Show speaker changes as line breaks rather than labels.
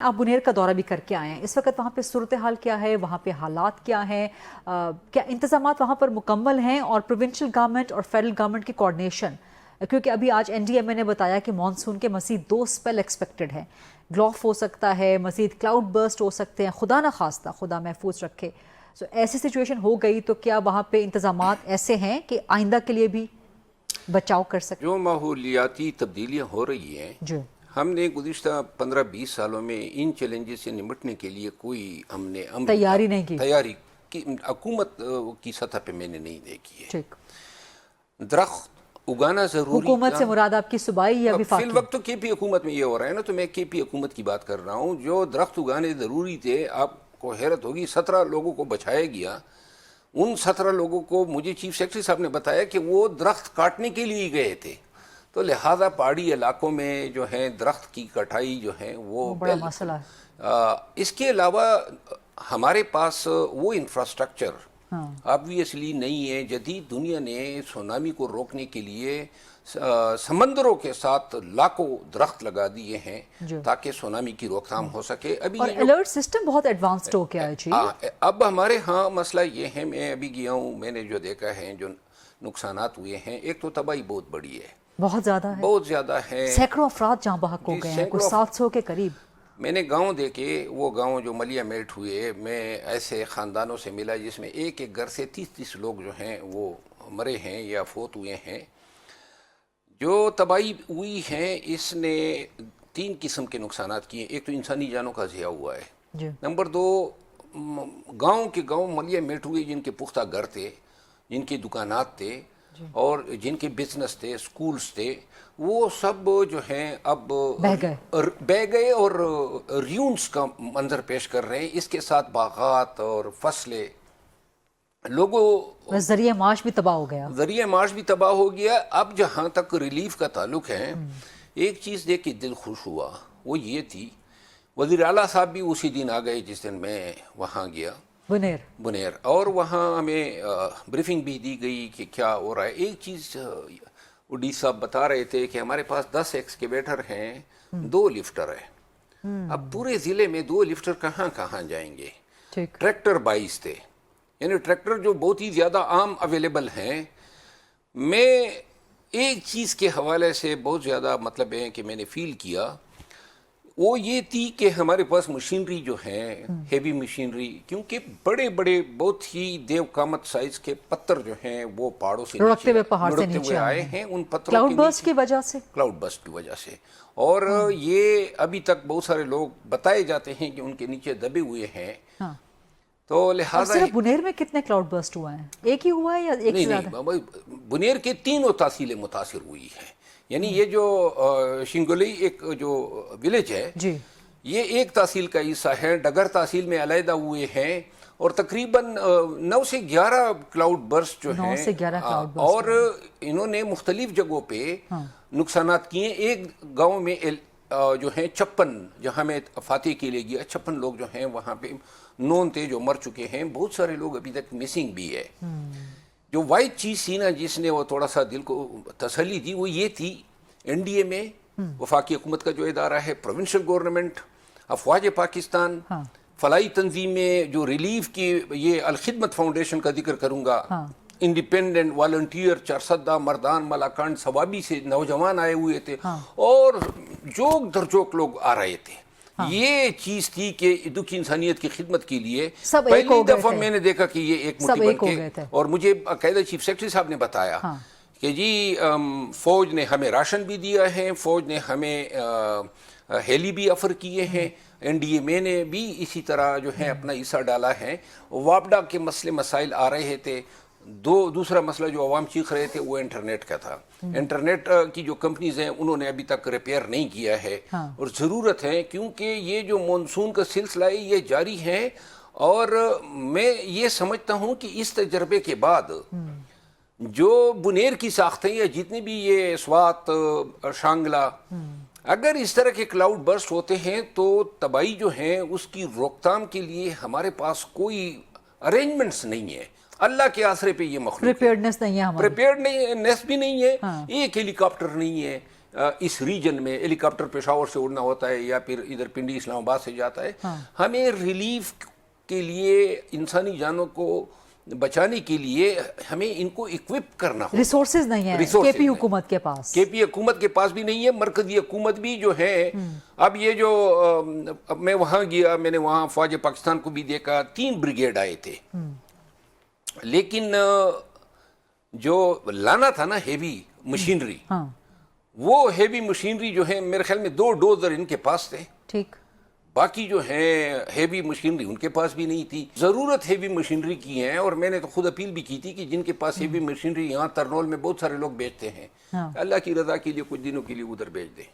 آپ بنیر کا دورہ بھی کر کے آئے ہیں، اس وقت وہاں پہ صورتحال کیا ہے، وہاں پہ حالات کیا ہیں، کیا انتظامات وہاں پر مکمل ہیں، اور پروونشل گورنمنٹ اور فیڈرل گورنمنٹ کی کوارڈینیشن، کیونکہ ابھی آج این ڈی ایم اے نے بتایا کہ مانسون کے مزید 2 اسپیل ایکسپیکٹڈ ہیں، گلوف ہو سکتا ہے، مزید کلاؤڈ برسٹ ہو سکتے ہیں، خدا نہ خواستہ، خدا محفوظ رکھے۔ ایسی سچویشن ہو گئی تو کیا وہاں پہ انتظامات ایسے ہیں کہ آئندہ کے لیے بھی بچاؤ کر سکتے؟
جو ماحولیاتی تبدیلیاں ہو رہی ہیں،
جی،
ہم نے گزشتہ 15-20 سالوں میں ان چیلنجز سے نمٹنے کے لیے کوئی ہم نے
تیاری نہیں کی،
تیاری کی حکومت کی سطح پہ میں نے نہیں دیکھی ہے۔
ٹھیک،
درخت اگانا ضروری
حکومت
تھا۔
سے مراد آپ کی صوبائی یا
فی
وفاقی؟
الوقت تو کے پی حکومت میں یہ ہو رہا ہے نا، تو میں کے پی حکومت کی بات کر رہا ہوں۔ جو درخت اگانے ضروری تھے، آپ کو حیرت ہوگی 17 لوگوں کو بچایا گیا۔ ان 17 لوگوں کو مجھے چیف سیکرٹری صاحب نے بتایا کہ وہ درخت کاٹنے کے لیے گئے تھے، تو لہٰذا پہاڑی علاقوں میں جو ہے درخت کی کٹائی جو ہے وہ
بڑا مسئلہ ہے۔
اس کے علاوہ ہمارے پاس وہ انفراسٹرکچر آبویسلی نہیں ہے۔ جدید دنیا نے سونامی کو روکنے کے لیے سمندروں کے ساتھ لاکھوں درخت لگا دیے ہیں تاکہ سونامی کی روک تھام ہو سکے۔ ابھی
اور الرٹ سسٹم بہت ایڈوانسڈ ہو گیا ہے جی۔
اب ہمارے ہاں مسئلہ یہ ہے، میں ابھی گیا ہوں، میں نے جو دیکھا ہے، جو نقصانات ہوئے ہیں، ایک تو تباہی بہت بڑی ہے،
بہت زیادہ ہے،
بہت زیادہ ہے،
سینکڑوں افراد جہاں بحق ہو گئے ہیں، کچھ 700 کے قریب۔
میں نے گاؤں دیکھے، وہ گاؤں جو ملیا میٹ ہوئے، میں ایسے خاندانوں سے ملا جس میں ایک ایک گھر سے 30-30 لوگ جو ہیں وہ مرے ہیں یا فوت ہوئے ہیں۔ جو تباہی ہوئی ہے اس نے 3 قسم کے نقصانات کیے۔ ایک تو انسانی جانوں کا ضیاع ہوا ہے، نمبر 2 گاؤں کے گاؤں ملیا میٹ ہوئے جن کے پختہ گھر تھے، جن کے دکانات تھے اور جن کے بزنس تھے، سکولز تھے، وہ سب جو ہیں اب بہ گئے اور ریونز کا منظر پیش کر رہے ہیں۔ اس کے ساتھ باغات اور فصلیں، لوگوں
ذریعہ معاش بھی تباہ ہو گیا،
ذریعہ معاش بھی تباہ ہو گیا۔ اب جہاں تک ریلیف کا تعلق ہے، ایک چیز دیکھ کے دل خوش ہوا، وہ یہ تھی، وزیر اعلیٰ صاحب بھی اسی دن آ گئے جس دن میں وہاں گیا، بنیر، اور وہاں ہمیں بریفنگ بھی دی گئی کہ کیا ہو رہا ہے۔ ایک چیز ڈی صاحب بتا رہے تھے کہ ہمارے پاس 10 ایکسکیویٹر ہیں، 2 لفٹر ہیں۔ اب پورے ضلع میں 2 لفٹر کہاں کہاں جائیں گے؟ ٹریکٹر 22 تھے، یعنی ٹریکٹر جو بہت ہی زیادہ عام اویلیبل ہیں۔ میں ایک چیز کے حوالے سے بہت زیادہ مطلب ہے کہ میں نے فیل کیا، وہ یہ تھی کہ ہمارے پاس مشینری جو ہے، ہیوی مشینری، کیونکہ بڑے بڑے بہت ہی دیو قامت سائز کے پتھر جو ہیں وہ پہاڑوں سے
لڑکتے ہوئے پہاڑ سے نیچے
آئے ہیں، ان پتھروں
کلاؤڈ برسٹ کی وجہ سے،
کلاؤڈ برسٹ کی وجہ سے۔ اور یہ ابھی تک بہت سارے لوگ بتائے جاتے ہیں کہ ان کے نیچے دبے ہوئے ہیں۔ تو لہٰذا
صرف بنیر میں کتنے کلاؤڈ برسٹ ہوا ہے؟ ایک ہی ہوا ہے یا ایک سے زیادہ؟
نہیں، بنیر کے 3 تحصیلیں متاثر ہوئی ہیں، یعنی یہ جو شنگولی ایک جو ولیج ہے، یہ ایک تحصیل کا حصہ ہے۔ ڈگر تحصیل میں علیحدہ ہوئے ہیں، اور تقریباً 9 سے 11 کلاؤڈ برسٹ جو ہیں، اور انہوں نے مختلف جگہوں پہ نقصانات کیے۔ ایک گاؤں میں جو ہیں 56، جہاں میں فاتح کے لیے گیا، 56 لوگ جو ہیں وہاں پہ نون تھے جو مر چکے ہیں، بہت سارے لوگ ابھی تک مسنگ بھی ہے۔ جو وائٹ چیز تھی نا جس نے وہ تھوڑا سا دل کو تسلی دی، وہ یہ تھی، این ڈی اے میں وفاقی حکومت کا جو ادارہ ہے، پروونشل گورنمنٹ، افواج پاکستان، فلاحی تنظیمیں جو ریلیف کی، یہ الخدمت فاؤنڈیشن کا ذکر کروں گا، انڈیپینڈنٹ والنٹیئر، چرسدہ، مردان، ملاکنڈ، ثوابی سے نوجوان آئے ہوئے تھے، اور جوک در جوک لوگ آ رہے تھے۔ یہ چیز تھی کہ دکھی انسانیت کی خدمت کے لیے پہلی دفعہ میں نے دیکھا کہ یہ ایک مٹھی بن کے، اور مجھے باقاعدہ چیف سیکرٹری صاحب نے بتایا کہ جی فوج نے ہمیں راشن بھی دیا ہے، فوج نے ہمیں ہیلی بھی آفر کیے ہیں، این ڈی اے نے بھی اسی طرح جو ہے اپنا حصہ ڈالا ہے۔ واپڈا کے مسائل آ رہے تھے۔ دوسرا مسئلہ جو عوام چیخ رہے تھے وہ انٹرنیٹ کا تھا۔ انٹرنیٹ کی جو کمپنیز ہیں انہوں نے ابھی تک ریپیئر نہیں کیا ہے، اور ضرورت ہے، کیونکہ یہ جو مونسون کا سلسلہ ہے یہ جاری ہے۔ اور میں یہ سمجھتا ہوں کہ اس تجربے کے بعد جو بنیر کی ساختیں یا جتنی بھی یہ سوات، شانگلہ، اگر اس طرح کے کلاؤڈ برسٹ ہوتے ہیں تو تباہی جو ہے اس کی روک تھام کے لیے ہمارے پاس کوئی ارینجمنٹس نہیں ہے۔ اللہ کے آسرے پہ یہ مخلوق
پریپیئرڈنس نہیں ہے،
پریپیئرڈنس بھی نہیں ہے، ایک ہیلی کاپٹر نہیں ہے، اس ریجن میں ہیلی کاپٹر پشاور سے اڑنا ہوتا ہے یا پھر ادھر پنڈی اسلام آباد سے جاتا ہے. ہمیں ریلیف کے لیے انسانی جانوں کو بچانے کے لیے ہمیں ان کو اکوپ کرنا ہوگا.
ریسورسز نہیں ہیں کے پی حکومت کے پاس. کے پی
حکومت کے پاس بھی نہیں ہے. مرکزی حکومت بھی جو ہے اب یہ جو میں وہاں گیا, میں نے وہاں فوج پاکستان کو بھی دیکھا, 3 بریگیڈ آئے تھے, لیکن جو لانا تھا نا ہیوی مشینری, وہ ہیوی مشینری جو ہے میرے خیال میں 2 ڈوزر ان کے پاس تھے. ٹھیک. باقی جو ہیں ہیوی مشینری ان کے پاس بھی نہیں تھی. ضرورت ہیوی مشینری کی ہے, اور میں نے تو خود اپیل بھی کی تھی کہ جن کے پاس ہیوی مشینری, یہاں ترنول میں بہت سارے لوگ بیچتے ہیں, اللہ کی رضا کے لیے کچھ دنوں کے لیے ادھر بیچ دیں.